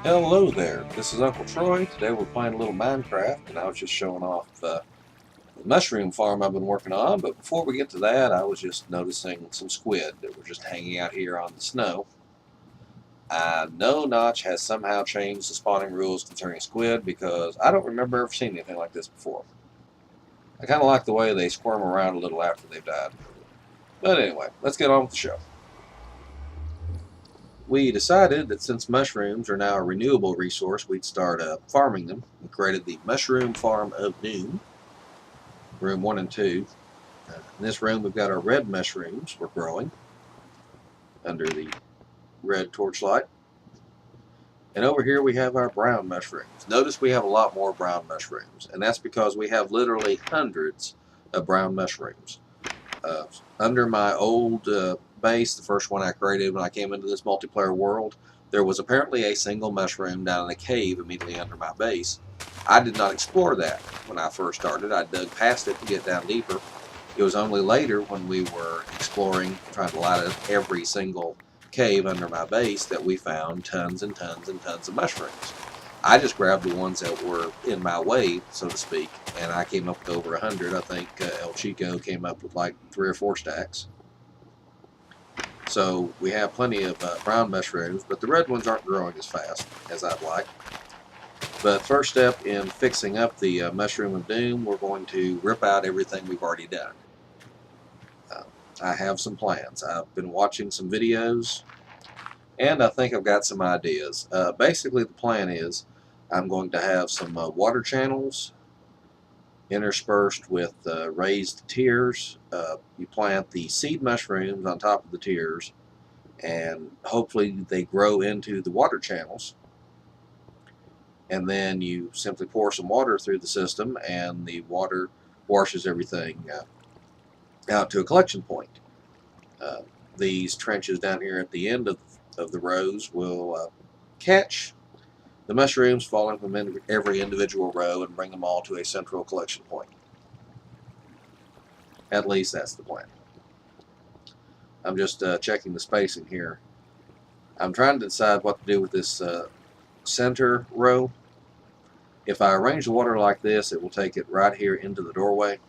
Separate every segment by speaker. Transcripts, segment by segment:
Speaker 1: Hello there, this is Uncle Troy. Today we're playing a little Minecraft, and I was just showing off the mushroom farm I've been working on. But before we get to that, I was just noticing some squid that were just hanging out here on the snow. I know Notch has somehow changed the spawning rules concerning squid because I don't remember ever seeing anything like this before. I kind of like the way they squirm around a little after they've died. But anyway, let's get on with the show. We decided that since mushrooms are now a renewable resource, we'd start farming them. We created the Mushroom Farm of Doom, room 1 and 2. In this room, we've got our red mushrooms we're growing under the red torchlight. And over here, we have our brown mushrooms. Notice we have a lot more brown mushrooms, and that's because we have literally hundreds of brown mushrooms. Under my old base, the first one I created when I came into this multiplayer world, there was apparently a single mushroom down in a cave immediately under my base. I did not explore that when I first started. I dug past it to get down deeper. It was only later when we were exploring, trying to light up every single cave under my base, that we found tons and tons and tons of mushrooms. I just grabbed the ones that were in my way, so to speak, and I came up with over 100. I think El Chico came up with like 3 or 4 stacks. So we have plenty of brown mushrooms, but the red ones aren't growing as fast as I'd like. But first step in fixing up the Mushroom of Doom, we're going to rip out everything we've already done. I have some plans. I've been watching some videos, and I think I've got some ideas. Basically, the plan is I'm going to have some water channels interspersed with raised tiers. You plant the seed mushrooms on top of the tiers, and hopefully they grow into the water channels. And then you simply pour some water through the system, and the water washes everything out to a collection point. These trenches down here at the end of the rows will catch the mushrooms falling from every individual row and bring them all to a central collection point. At least that's the plan. I'm just checking the spacing here. I'm trying to decide what to do with this center row. If I arrange the water like this, it will take it right here into the doorway.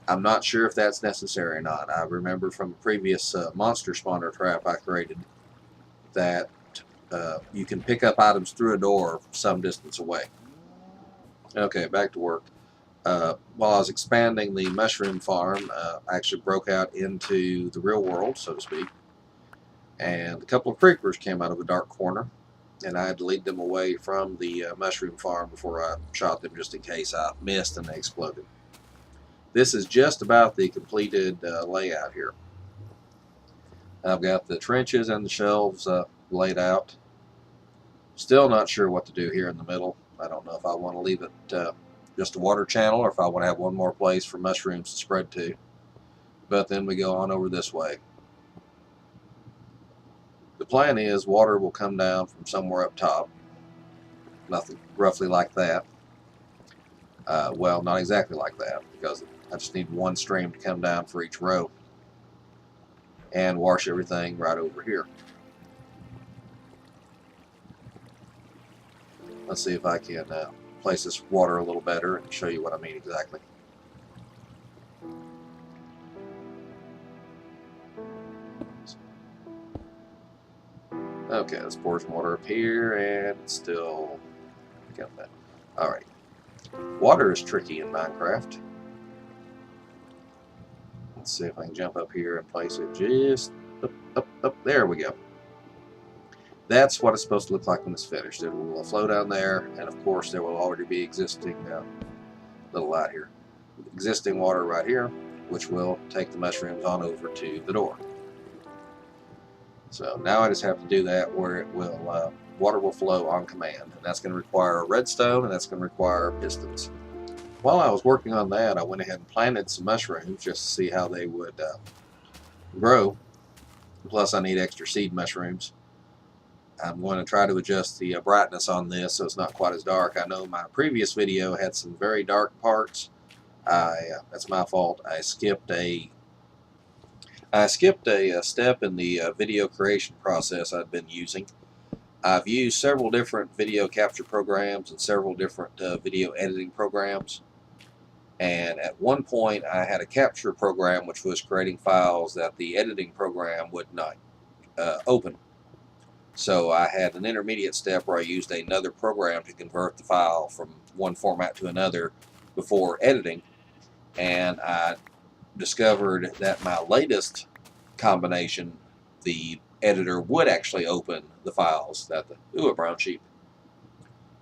Speaker 1: I'm not sure if that's necessary or not. I remember from a previous monster spawner trap I created that you can pick up items through a door some distance away. Okay, back to work. While I was expanding the mushroom farm, I actually broke out into the real world, so to speak, and a couple of creepers came out of a dark corner, and I had to lead them away from the mushroom farm before I shot them, just in case I missed and they exploded. This is just about the completed layout here. I've got the trenches and the shelves laid out. Still not sure what to do here in the middle. I don't know if I want to leave it just a water channel, or if I want to have one more place for mushrooms to spread to. But then we go on over this way. The plan is water will come down from somewhere up top. Nothing roughly like that. Well, not exactly like that, because I just need one stream to come down for each row and wash everything right over here. Let's see if I can place this water a little better and show you what I mean exactly. Okay, let's pour some water up here, and it's still coming down. Alright. Water is tricky in Minecraft. Let's see if I can jump up here and place it just up. There we go. That's what it's supposed to look like when it's finished. It will flow down there, and of course there will already be existing little out here. Existing water right here, which will take the mushrooms on over to the door. So now I just have to do that where it will water will flow on command, and that's going to require a redstone, and that's going to require pistons. While I was working on that, I went ahead and planted some mushrooms just to see how they would grow. Plus I need extra seed mushrooms. I'm going to try to adjust the brightness on this so it's not quite as dark. I know my previous video had some very dark parts. That's my fault. I skipped a step in the video creation process I'd been using. I've used several different video capture programs and several different video editing programs. And at one point I had a capture program which was creating files that the editing program would not open. So I had an intermediate step where I used another program to convert the file from one format to another before editing. And I discovered that my latest combination, the editor would actually open the files that a brown sheep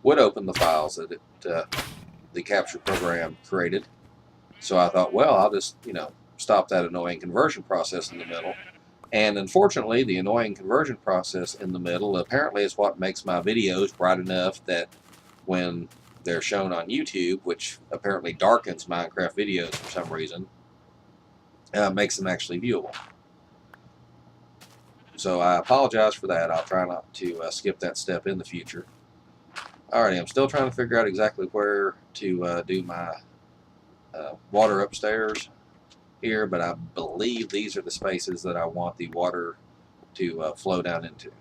Speaker 1: would open the files that the capture program created. So I thought, well, I'll just stop that annoying conversion process in the middle. And unfortunately, the annoying conversion process in the middle apparently is what makes my videos bright enough that when they're shown on YouTube, which apparently darkens Minecraft videos for some reason, makes them actually viewable. So I apologize for that. I'll try not to skip that step in the future. Alrighty, I'm still trying to figure out exactly where to do my water upstairs here, but I believe these are the spaces that I want the water to flow down into.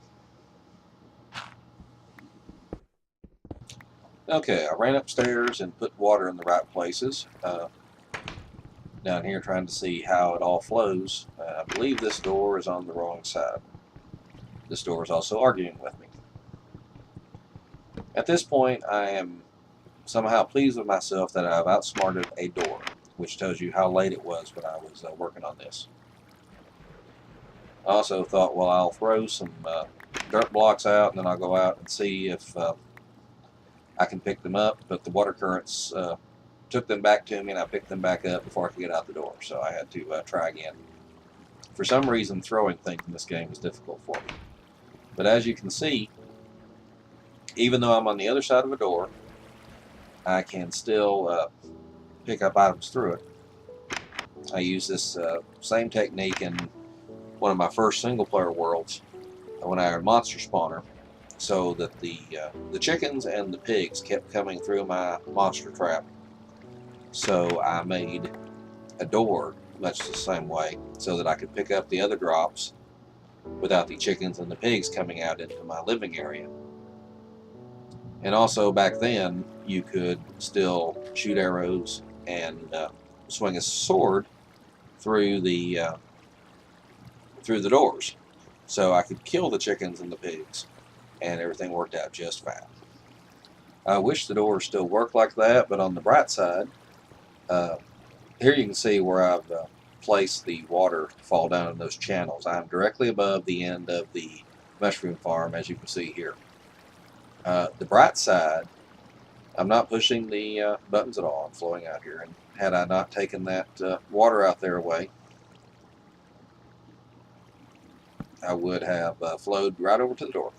Speaker 1: Okay, I ran upstairs and put water in the right places. Down here trying to see how it all flows. I believe this door is on the wrong side. This door is also arguing with me. At this point, I am somehow pleased with myself that I've outsmarted a door, which tells you how late it was when I was working on this. I also thought, well, I'll throw some dirt blocks out and then I'll go out and see if I can pick them up, but the water currents took them back to me and I picked them back up before I could get out the door, so I had to try again. For some reason, throwing things in this game is difficult for me. But as you can see, even though I'm on the other side of a door, I can still pick up items through it. I use this same technique in one of my first single-player worlds when I had a monster spawner, so that the chickens and the pigs kept coming through my monster trap. So I made a door much the same way, so that I could pick up the other drops without the chickens and the pigs coming out into my living area. And also back then, you could still shoot arrows and swing a sword through the doors, so I could kill the chickens and the pigs, and everything worked out just fine. I wish the doors still worked like that, but on the bright side, here you can see where I've placed the water to fall down in those channels. I'm directly above the end of the mushroom farm, as you can see here. The bright side, I'm not pushing the buttons at all. I'm flowing out here, and had I not taken that water out there away, I would have flowed right over to the door.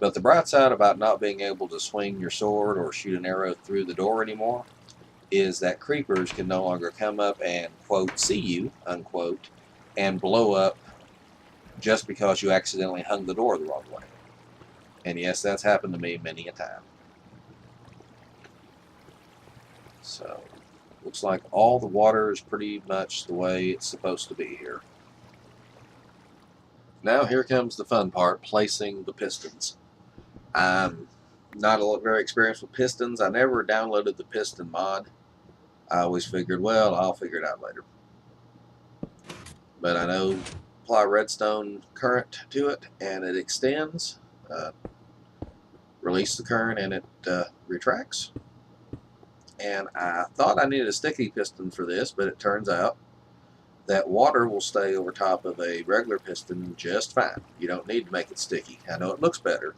Speaker 1: But the bright side about not being able to swing your sword or shoot an arrow through the door anymore is that creepers can no longer come up and, quote, see you, unquote, and blow up just because you accidentally hung the door the wrong way. And yes, that's happened to me many a time. So, looks like all the water is pretty much the way it's supposed to be here. Now here comes the fun part, placing the pistons. I'm not very experienced with pistons. I never downloaded the piston mod. I always figured, well, I'll figure it out later. But I know apply redstone current to it and it extends. Release the current and it retracts. And I thought I needed a sticky piston for this, but it turns out that water will stay over top of a regular piston just fine. You don't need to make it sticky. I know it looks better.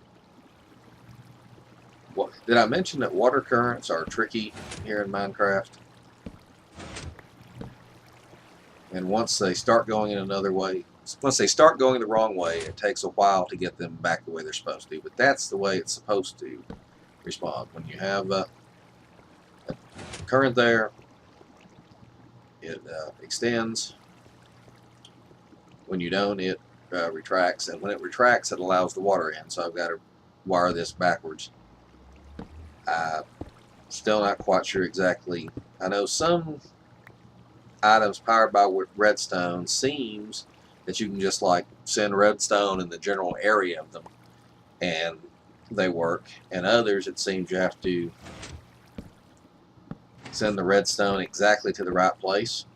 Speaker 1: Did I mention that water currents are tricky here in Minecraft? And once they start going in another way, once they start going the wrong way, it takes a while to get them back the way they're supposed to. But that's the way it's supposed to respond. When you have a current there, it extends. When you don't, it retracts. And when it retracts, it allows the water in. So I've got to wire this backwards. I'm still not quite sure exactly. I know some items powered by redstone seems that you can just like send redstone in the general area of them and they work, and others it seems you have to send the redstone exactly to the right place.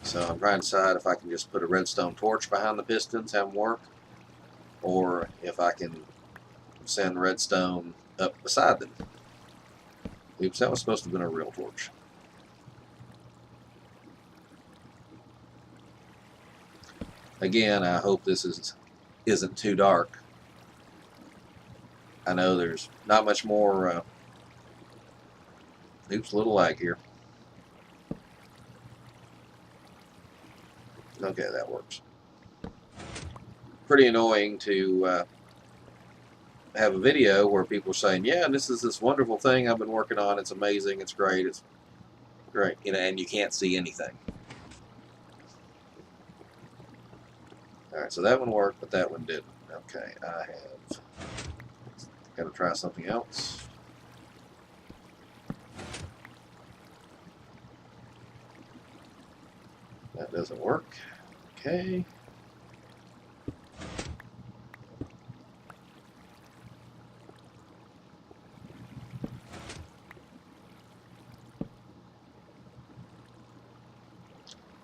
Speaker 1: So I'm trying to decide if I can just put a redstone torch behind the pistons, have them work, or if I can send redstone up beside them. Oops, that was supposed to have been a real torch. Again, I hope this isn't too dark. I know there's not much more. Oops, a little lag here. Okay, that works. Pretty annoying to have a video where people are saying, yeah, this is this wonderful thing I've been working on. It's amazing. It's great. It's great. You know, and you can't see anything. All right, so that one worked, but that one didn't. Okay, I have got to try something else. That doesn't work. Okay.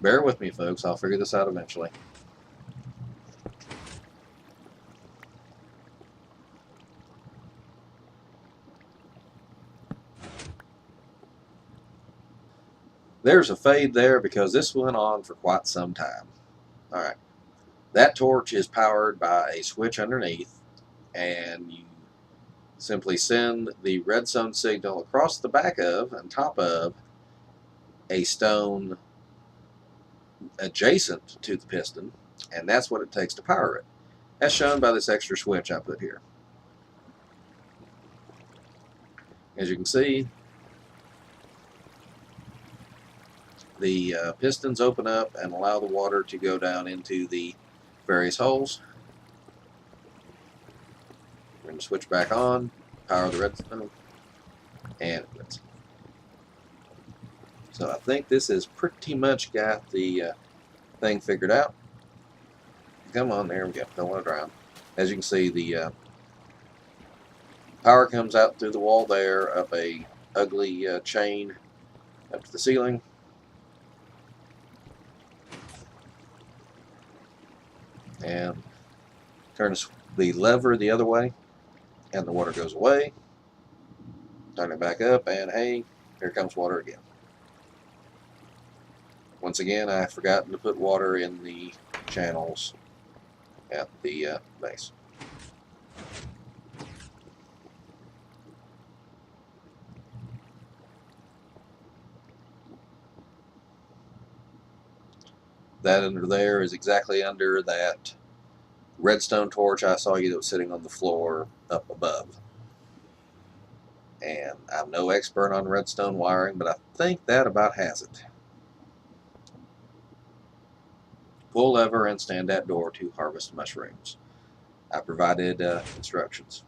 Speaker 1: Bear with me, folks. I'll figure this out eventually. There's a fade there because this went on for quite some time. All right. That torch is powered by a switch underneath, and you simply send the redstone signal across the back of and top of a stone adjacent to the piston, and that's what it takes to power it, as shown by this extra switch I put here. As you can see, the pistons open up and allow the water to go down into the various holes. We're going to switch back on, power the redstone, and it quits. So I think this has pretty much got the thing figured out. Come on, there we go. Don't want to drown. As you can see, the power comes out through the wall there, up a ugly chain up to the ceiling. And turn the lever the other way, and the water goes away. Turn it back up, and hey, here comes water again. Once again, I've forgotten to put water in the channels at the base. That under there is exactly under that redstone torch I saw you that was sitting on the floor up above. And I'm no expert on redstone wiring, but I think that about has it. Pull lever and stand at door to harvest mushrooms. I provided instructions.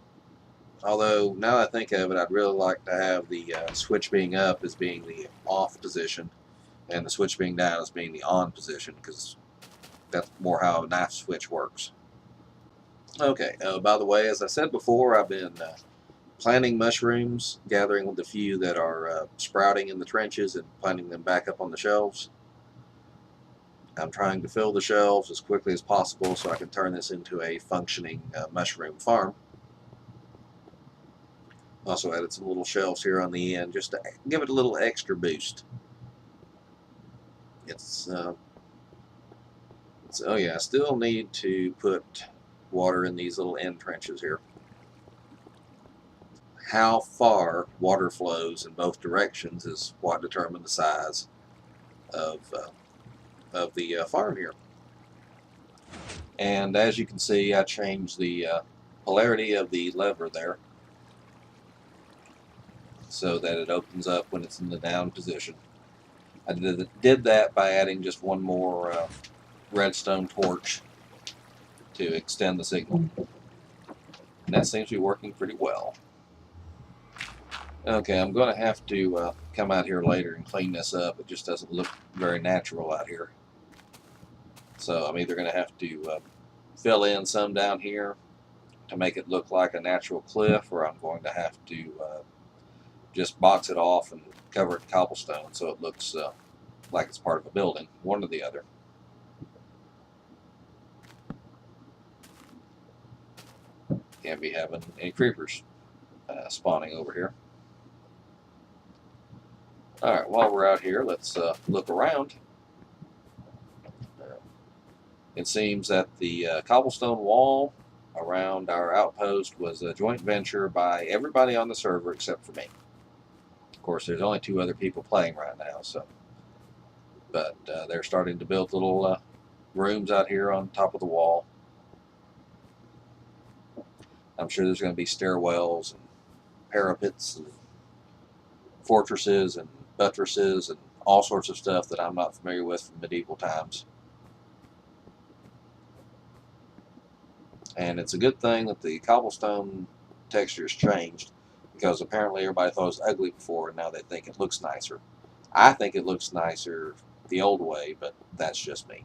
Speaker 1: Although, now that I think of it, I'd really like to have the switch being up as being the off position, and the switch being down as being the on position, because that's more how a knife switch works. Okay, by the way, as I said before, I've been planting mushrooms, gathering the few that are sprouting in the trenches and planting them back up on the shelves. I'm trying to fill the shelves as quickly as possible so I can turn this into a functioning mushroom farm. Also added some little shelves here on the end just to give it a little extra boost. Oh yeah, I still need to put water in these little end trenches here. How far water flows in both directions is what determines the size of the farm here. And as you can see, I changed the polarity of the lever there so that it opens up when it's in the down position. I did that by adding just one more redstone torch to extend the signal. And that seems to be working pretty well. Okay, I'm going to have to come out here later and clean this up. It just doesn't look very natural out here. So I'm either going to have to fill in some down here to make it look like a natural cliff, or I'm going to have to just box it off and cover it in cobblestone so it looks like it's part of a building, one or the other. Can't be having any creepers spawning over here. Alright, while we're out here, let's look around. It seems that the cobblestone wall around our outpost was a joint venture by everybody on the server except for me. Of course, there's only 2 other people playing right now, so. But they're starting to build little rooms out here on top of the wall. I'm sure there's going to be stairwells and parapets and fortresses and buttresses and all sorts of stuff that I'm not familiar with from medieval times. And it's a good thing that the cobblestone texture's changed, because apparently everybody thought it was ugly before and now they think it looks nicer. I think it looks nicer the old way, but that's just me.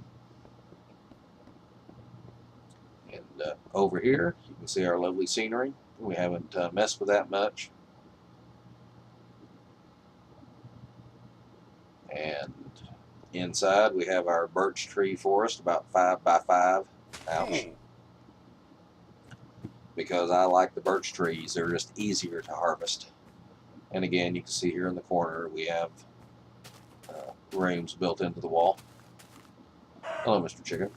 Speaker 1: And over here, you can see our lovely scenery. We haven't messed with that much. And inside, we have our birch tree forest, about 5 by 5. Ouch. Because I like the birch trees. They're just easier to harvest. And again, you can see here in the corner, we have rooms built into the wall. Hello, Mr. Chicken.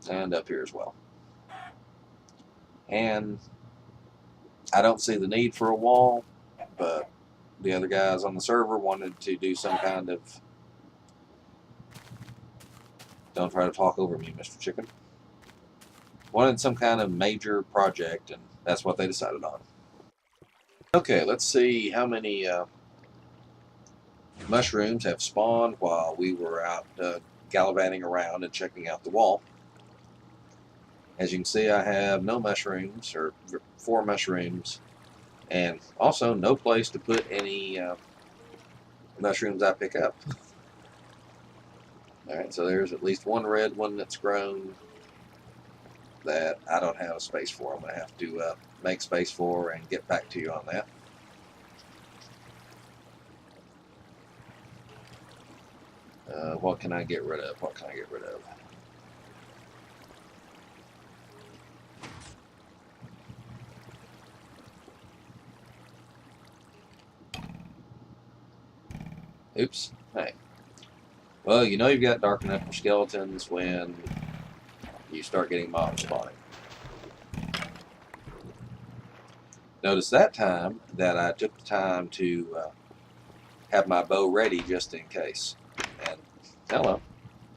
Speaker 1: And up here as well. And I don't see the need for a wall, but the other guys on the server wanted to do some kind of... Don't try to talk over me, Mr. Chicken. Wanted some kind of major project, and that's what they decided on. Okay, let's see how many mushrooms have spawned while we were out gallivanting around and checking out the wall. As you can see, I have no mushrooms, or 4 mushrooms, and also no place to put any mushrooms I pick up. Alright, so there's at least 1 red one that's grown that I don't have space for. I'm going to have to make space for and get back to you on that. What can I get rid of? What can I get rid of? Oops. Hey. Well, you know you've got dark enough for skeletons when you start getting mobs spawning. Notice that time that I took the time to have my bow ready just in case. And hello.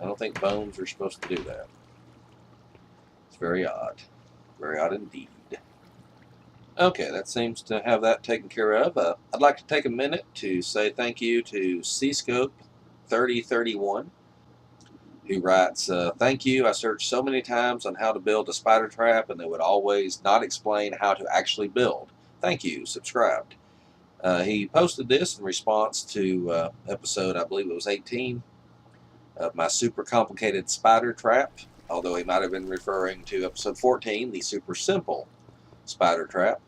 Speaker 1: I don't think bones are supposed to do that. It's very odd. Very odd indeed. Okay, that seems to have that taken care of. I'd like to take a minute to say thank you to Cscope 3031, who writes, thank you. I searched so many times on how to build a spider trap, and they would always not explain how to actually build. Thank you. Subscribed. He posted this in response to episode, I believe it was 18, of my super complicated spider trap, although he might have been referring to episode 14, the super simple spider trap.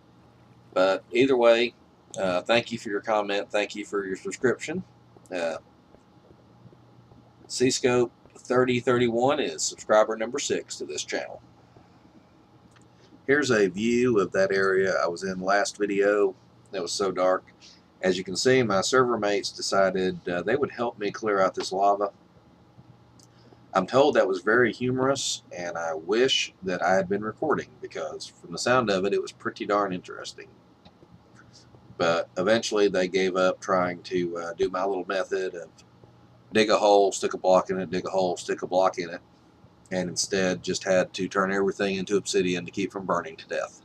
Speaker 1: But either way, thank you for your comment. Thank you for your subscription. Cscope 3031 is subscriber number 6 to this channel. Here's a view of that area I was in last video. It was so dark. As you can see, my server mates decided they would help me clear out this lava. I'm told that was very humorous, and I wish that I had been recording, because from the sound of it, it was pretty darn interesting. But eventually they gave up trying to do my little method of dig a hole, stick a block in it, dig a hole, stick a block in it, and instead just had to turn everything into obsidian to keep from burning to death.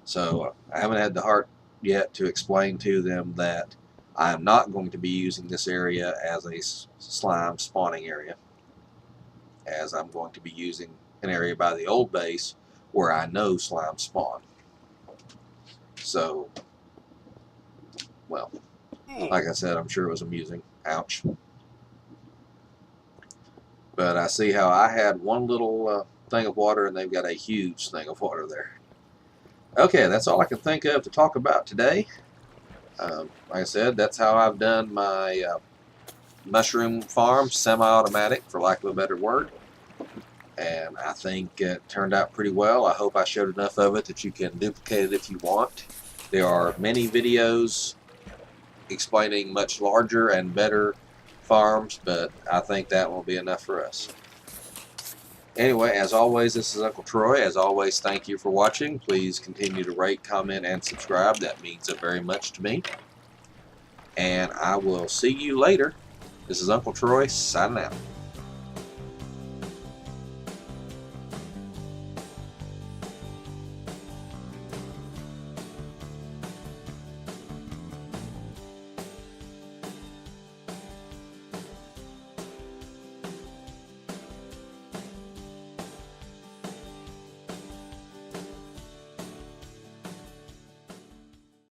Speaker 1: So I haven't had the heart yet to explain to them that I'm not going to be using this area as a slime spawning area, as I'm going to be using an area by the old base where I know slime spawn. So, well, like I said, I'm sure it was amusing. Ouch. But I see how I had one little thing of water and they've got a huge thing of water there. Okay, that's all I can think of to talk about today. Like I said, that's how I've done my mushroom farm, semi-automatic for lack of a better word. And I think it turned out pretty well. I hope I showed enough of it that you can duplicate it if you want. There are many videos explaining much larger and better farms, but I think that will be enough for us. Anyway, as always, this is Uncle Troy. As always, thank you for watching. Please continue to rate, comment, and subscribe. That means very much to me. And I will see you later. This is Uncle Troy signing out.